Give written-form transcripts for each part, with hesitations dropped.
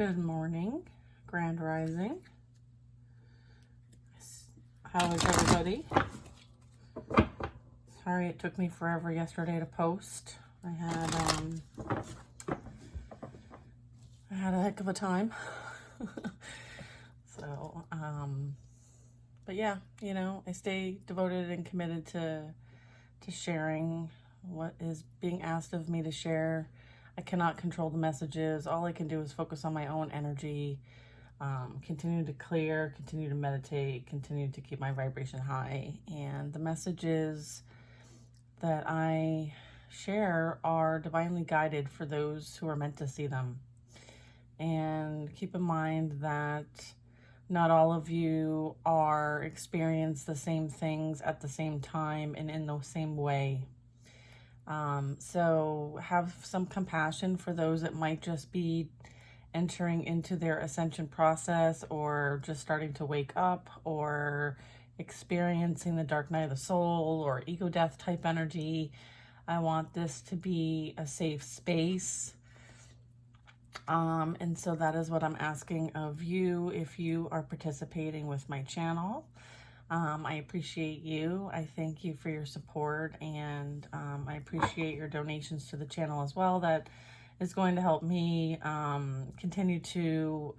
Good morning, Grand Rising. How is everybody? Sorry it took me forever yesterday to post. I had a heck of a time. So, but yeah, you know, I stay devoted and committed to sharing what is being asked of me to share. I cannot control the messages. All I can do is focus on my own energy, continue to clear, continue to meditate, continue to keep my vibration high. And the messages that I share are divinely guided for those who are meant to see them. And keep in mind that not all of you are experience the same things at the same time and in the same way. So have some compassion for those that might just be entering into their ascension process, or just starting to wake up, or experiencing the dark night of the soul or ego death type energy. I want this to be a safe space. And so that is what I'm asking of you if you are participating with my channel. I appreciate you. I thank you for your support, and I appreciate your donations to the channel as well. That is going to help me continue to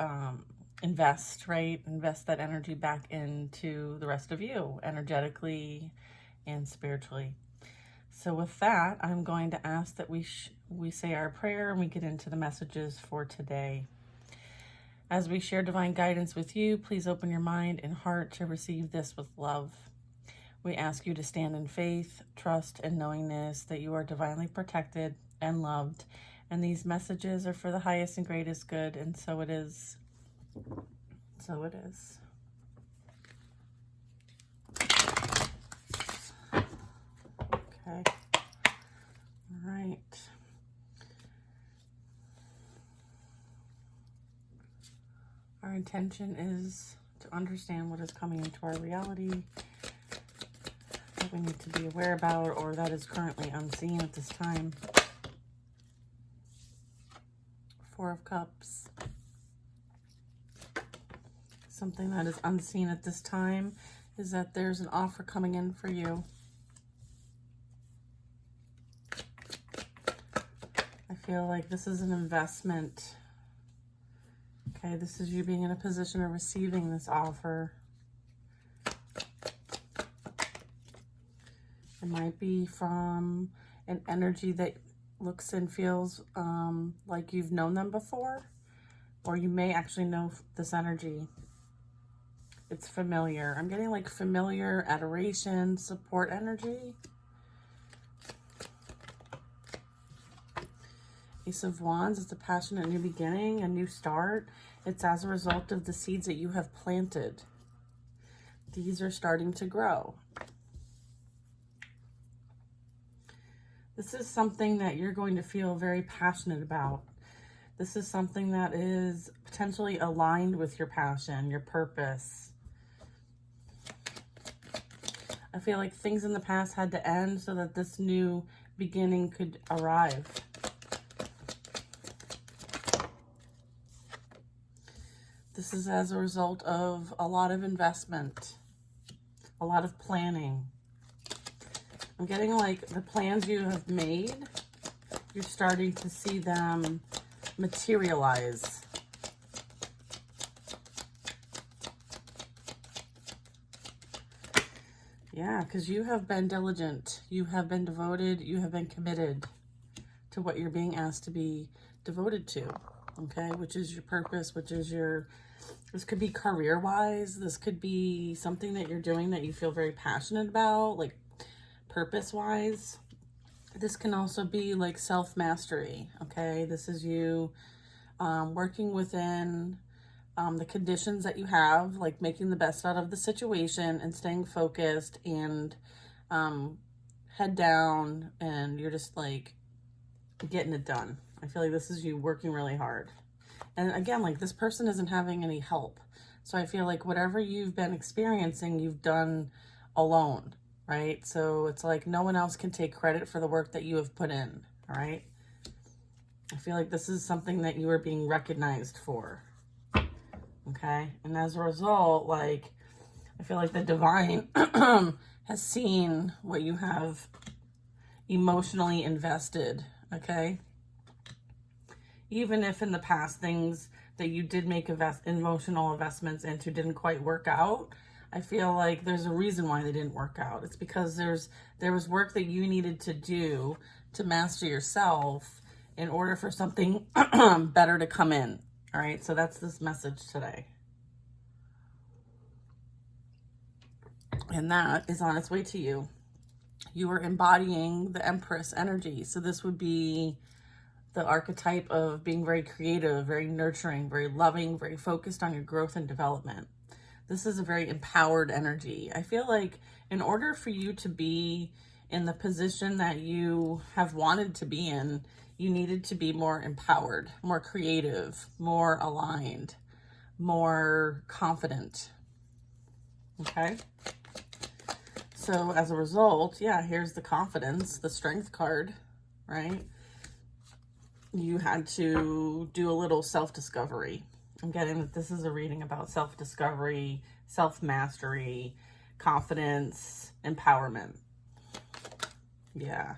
invest that energy back into the rest of you, energetically and spiritually. So with that, I'm going to ask that we say our prayer and we get into the messages for today. As we share divine guidance with you, please open your mind and heart to receive this with love. We ask you to stand in faith, trust, and knowingness that you are divinely protected and loved, and these messages are for the highest and greatest good, and so it is. So it is. Okay. All right. Our intention is to understand what is coming into our reality, that we need to be aware about, or that is currently unseen at this time. Four of Cups. Something that is unseen at this time is that there's an offer coming in for you. I feel like this is an investment. Okay, this is you being in a position of receiving this offer. It might be from an energy that looks and feels like you've known them before, or you may actually know this energy. It's familiar. I'm getting like familiar, adoration, support energy. Ace of Wands, it's a passionate new beginning, a new start. It's as a result of the seeds that you have planted. These are starting to grow. This is something that you're going to feel very passionate about. This is something that is potentially aligned with your passion, your purpose. I feel like things in the past had to end so that this new beginning could arrive. This is as a result of a lot of investment, a lot of planning. I'm getting like the plans you have made, you're starting to see them materialize. Yeah, because you have been diligent, you have been devoted, you have been committed to what you're being asked to be devoted to, okay? Which is your purpose, which is your, this could be career-wise, this could be something that you're doing that you feel very passionate about, like purpose-wise. This can also be like self-mastery, okay? This is you working within the conditions that you have, like making the best out of the situation and staying focused and head down, and you're just like getting it done. I feel like this is you working really hard. And again, like this person isn't having any help. So I feel like whatever you've been experiencing, you've done alone, right? So it's like no one else can take credit for the work that you have put in, all right? I feel like this is something that you are being recognized for. Okay. And as a result, like, I feel like the divine has seen what you have emotionally invested. Okay. Even if in the past things that you did make emotional investments into didn't quite work out, I feel like there's a reason why they didn't work out. It's because there was work that you needed to do to master yourself in order for something better to come in. All right, so that's this message today. And that is on its way to you. You are embodying the Empress energy. So this would be the archetype of being very creative, very nurturing, very loving, very focused on your growth and development. This is a very empowered energy. I feel like in order for you to be in the position that you have wanted to be in, you needed to be more empowered, more creative, more aligned, more confident. Okay? So as a result, yeah, here's the confidence, the strength card, right? You had to do a little self-discovery. I'm getting that this is a reading about self-discovery, self-mastery, confidence, empowerment. Yeah.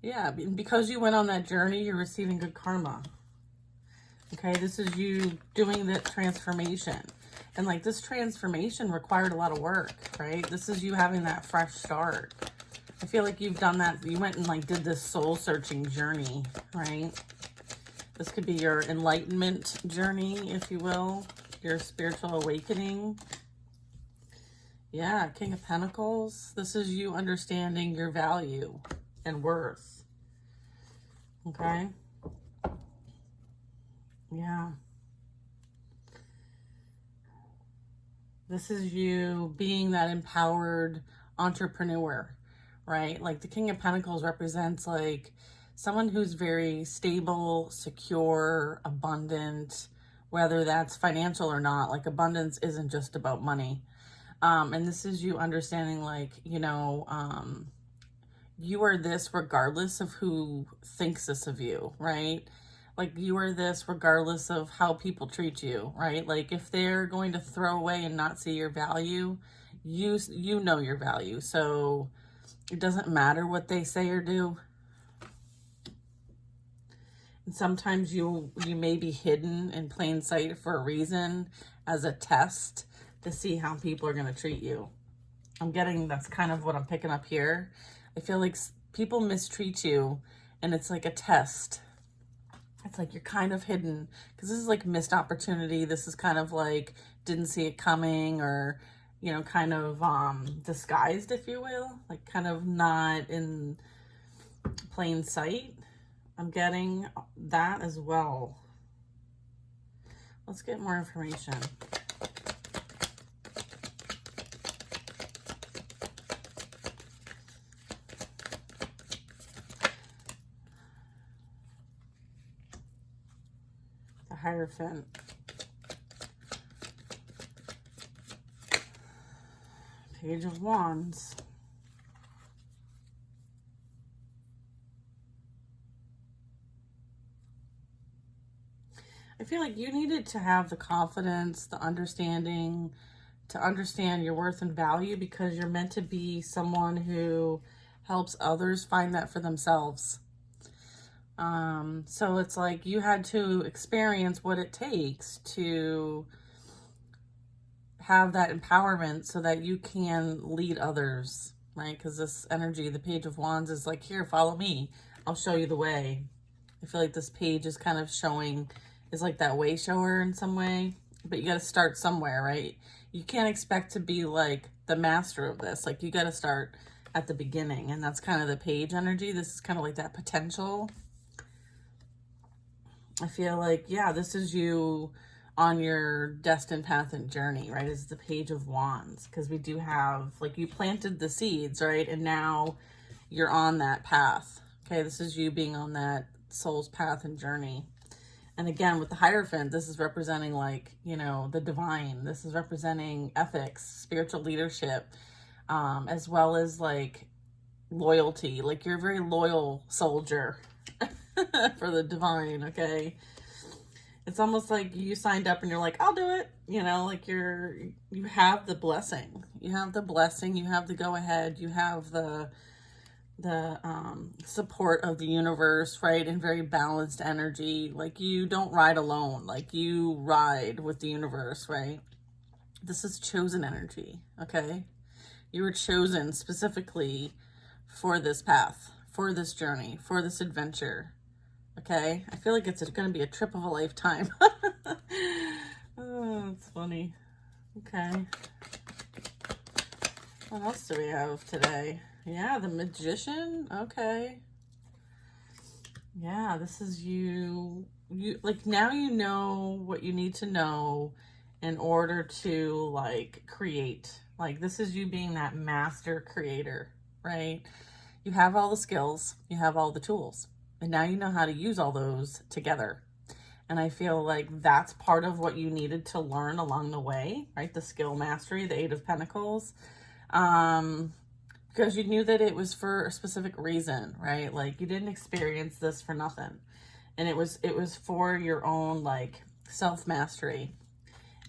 Yeah, because you went on that journey, you're receiving good karma. Okay, this is you doing the transformation. And like this transformation required a lot of work, right? This is you having that fresh start. I feel like you've done that. You went and like did this soul searching journey, right? This could be your enlightenment journey, if you will, your spiritual awakening. Yeah, King of Pentacles. This is you understanding your value and worth. Okay? Yeah. This is you being that empowered entrepreneur, right? Like the King of Pentacles represents like someone who's very stable, secure, abundant, whether that's financial or not. Like abundance isn't just about money. And this is you understanding like, you know, you are this regardless of who thinks this of you, right? Like you are this regardless of how people treat you, right? Like if they're going to throw away and not see your value, you know your value. So it doesn't matter what they say or do. And sometimes you may be hidden in plain sight for a reason, as a test to see how people are going to treat you. I'm getting that's kind of what I'm picking up here. I feel like people mistreat you and it's like a test. It's like you're kind of hidden because this is like missed opportunity. This is kind of like didn't see it coming, or, you know, kind of disguised, if you will, like kind of not in plain sight. I'm getting that as well. Let's get more information. The Hierophant. Page of Wands. I feel like you needed to have the confidence, the understanding, to understand your worth and value, because you're meant to be someone who helps others find that for themselves. So it's like you had to experience what it takes to have that empowerment so that you can lead others, right? Because this energy, the Page of Wands, is like, here, follow me. I'll show you the way. I feel like this page is kind of showing, is like that way shower in some way, but you got to start somewhere, right? You can't expect to be like the master of this. Like you got to start at the beginning, and that's kind of the page energy. This is kind of like that potential. I feel like, yeah, this is you on your destined path and journey, right? It's the Page of Wands, because we do have, like, you planted the seeds, right? And now you're on that path. Okay, this is you being on that soul's path and journey. And again, with the Hierophant, this is representing, like, you know, the divine. This is representing ethics, spiritual leadership, as well as, like, loyalty. Like, you're a very loyal soldier. for the divine, okay? It's almost like you signed up and you're like, I'll do it. You know, like you have the blessing. You have the blessing, you have the go ahead, you have the support of the universe, right? And very balanced energy. Like you don't ride alone, like you ride with the universe, right? This is chosen energy, okay? You were chosen specifically for this path, for this journey, for this adventure. Okay, I feel like it's going to be a trip of a lifetime. Oh, it's funny. Okay. What else do we have today? Yeah, the Magician. Okay. Yeah, this is you. Like now you know what you need to know in order to like create. Like this is you being that master creator, right? You have all the skills, you have all the tools. And now you know how to use all those together. And I feel like that's part of what you needed to learn along the way, right? The skill mastery, the Eight of Pentacles. Because you knew that it was for a specific reason, right? Like you didn't experience this for nothing. And it was for your own like self-mastery.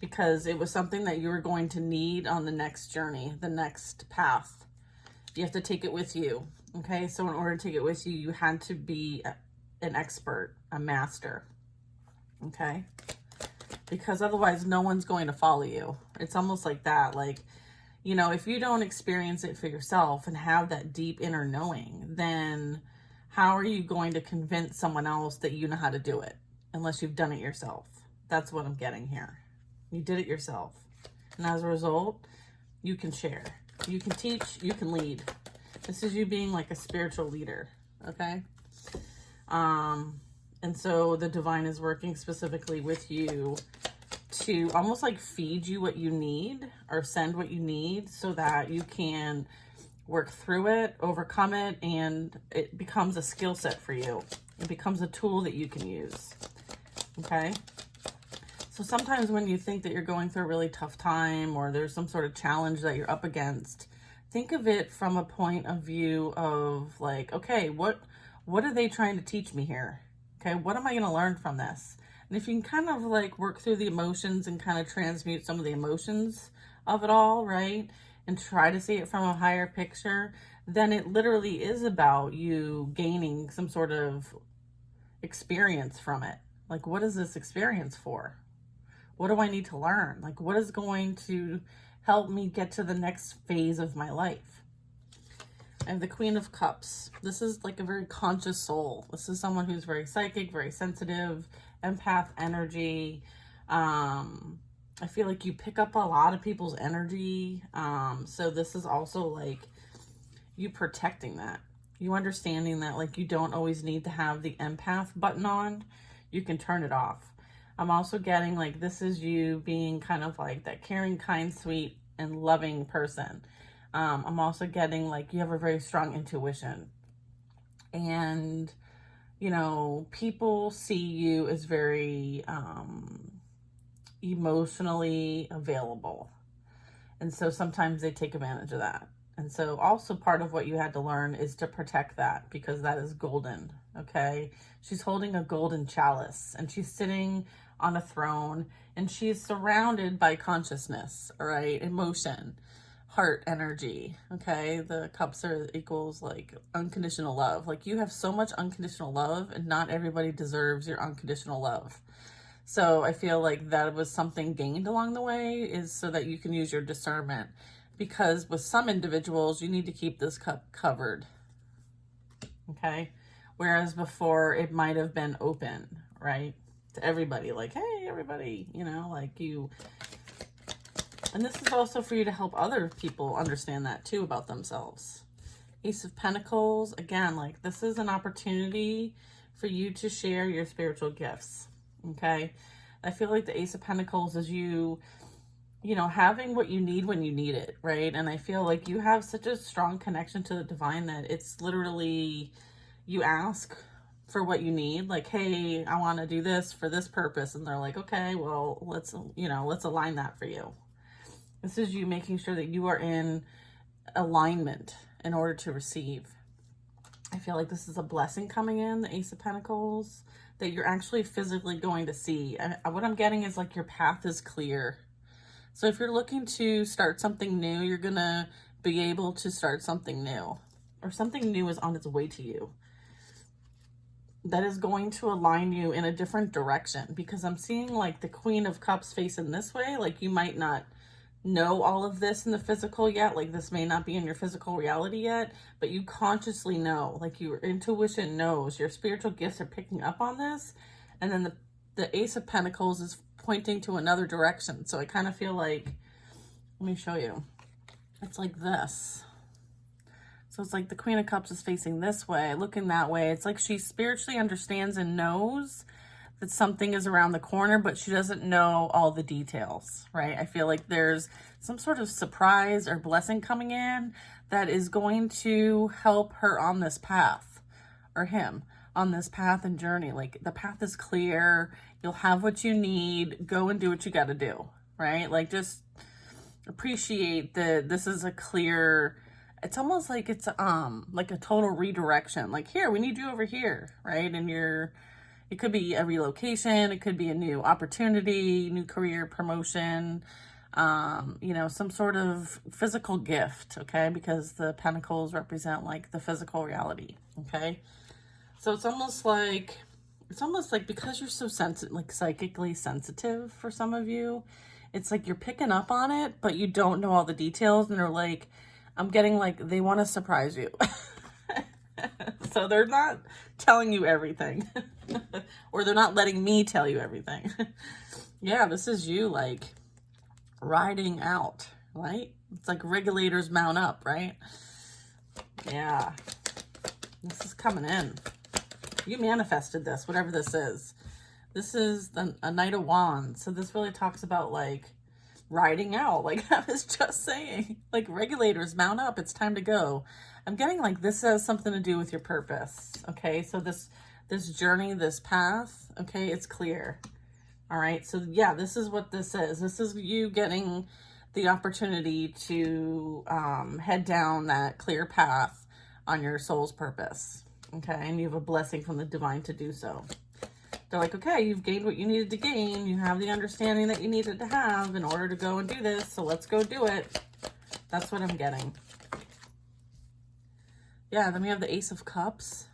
Because it was something that you were going to need on the next journey, the next path. You have to take it with you. Okay, so in order to take it with you, you had to be an expert, a master. Okay, because otherwise no one's going to follow you. It's almost like that. Like, you know, if you don't experience it for yourself and have that deep inner knowing, then how are you going to convince someone else that you know how to do it unless you've done it yourself? That's what I'm getting here. You did it yourself. And as a result, you can share. You can teach, you can lead. This is you being like a spiritual leader, okay? And so the divine is working specifically with you to almost like feed you what you need or send what you need so that you can work through it, overcome it, and it becomes a skill set for you. It becomes a tool that you can use, okay? So sometimes when you think that you're going through a really tough time or there's some sort of challenge that you're up against, think of it from a point of view of like, okay, what are they trying to teach me here? Okay, what am I going to learn from this? And if you can kind of like work through the emotions and kind of transmute some of the emotions of it all, right? And try to see it from a higher picture, then it literally is about you gaining some sort of experience from it. Like, what is this experience for? What do I need to learn? Like, what is going to help me get to the next phase of my life? I have the Queen of Cups. This is like a very conscious soul. This is someone who's very psychic, very sensitive, empath energy. I feel like you pick up a lot of people's energy. So this is also like you protecting that. You understanding that like you don't always need to have the empath button on. You can turn it off. I'm also getting like this is you being kind of like that caring, kind, sweet, and loving person. I'm also getting like you have a very strong intuition. And, you know, people see you as very emotionally available. And so sometimes they take advantage of that. And so also part of what you had to learn is to protect that because that is golden, okay? She's holding a golden chalice and she's sitting on a throne and she's surrounded by consciousness, all right? Emotion, heart energy, okay? The cups are equals like unconditional love. Like you have so much unconditional love and not everybody deserves your unconditional love. So I feel like that was something gained along the way is so that you can use your discernment. Because with some individuals, you need to keep this cup covered, okay? Whereas before, it might have been open, right? To everybody, like, hey, everybody, you know, like you. And this is also for you to help other people understand that too about themselves. Ace of Pentacles, again, like this is an opportunity for you to share your spiritual gifts, okay? I feel like the Ace of Pentacles is you know, having what you need when you need it, right? And I feel like you have such a strong connection to the divine that it's literally, you ask for what you need. Like, hey, I want to do this for this purpose. And they're like, okay, well, let's align that for you. This is you making sure that you are in alignment in order to receive. I feel like this is a blessing coming in, the Ace of Pentacles, that you're actually physically going to see. What I'm getting is like your path is clear. So if you're looking to start something new, you're going to be able to start something new, or something new is on its way to you. That is going to align you in a different direction, because I'm seeing like the Queen of Cups facing this way. Like you might not know all of this in the physical yet. Like this may not be in your physical reality yet, but you consciously know, like your intuition knows, your spiritual gifts are picking up on this. And then the Ace of Pentacles is pointing to another direction. So I kind of feel like, let me show you. It's like this. So it's like the Queen of Cups is facing this way, looking that way. It's like she spiritually understands and knows that something is around the corner, but she doesn't know all the details, right? I feel like there's some sort of surprise or blessing coming in that is going to help her on this path, or him on this path and journey. Like the path is clear. You'll have what you need. Go and do what you got to do, right? Like just appreciate that this is a clear, it's almost like it's like a total redirection. Like, here, we need you over here, right? And it could be a relocation, it could be a new opportunity, new career promotion, you know, some sort of physical gift, okay? Because the pentacles represent like the physical reality, okay? So it's almost like because you're so sensitive, like psychically sensitive for some of you, it's like you're picking up on it, but you don't know all the details, and they're like, I'm getting like, they want to surprise you. So they're not telling you everything. Or they're not letting me tell you everything. Yeah, this is you like riding out, right? It's like regulators mount up, right? Yeah. This is coming in. You manifested this, whatever this is. This is a Knight of Wands. So this really talks about like riding out, like I was just saying, like regulators mount up, it's time to go. I'm getting like this has something to do with your purpose, okay? So this journey, this path, okay, it's clear. All right, so yeah, this is what this is. This is you getting the opportunity to head down that clear path on your soul's purpose, okay? And you have a blessing from the divine to do so. They're like, okay, you've gained what you needed to gain. You have the understanding that you needed to have in order to go and do this. So let's go do it. That's what I'm getting. Yeah, then we have the Ace of Cups.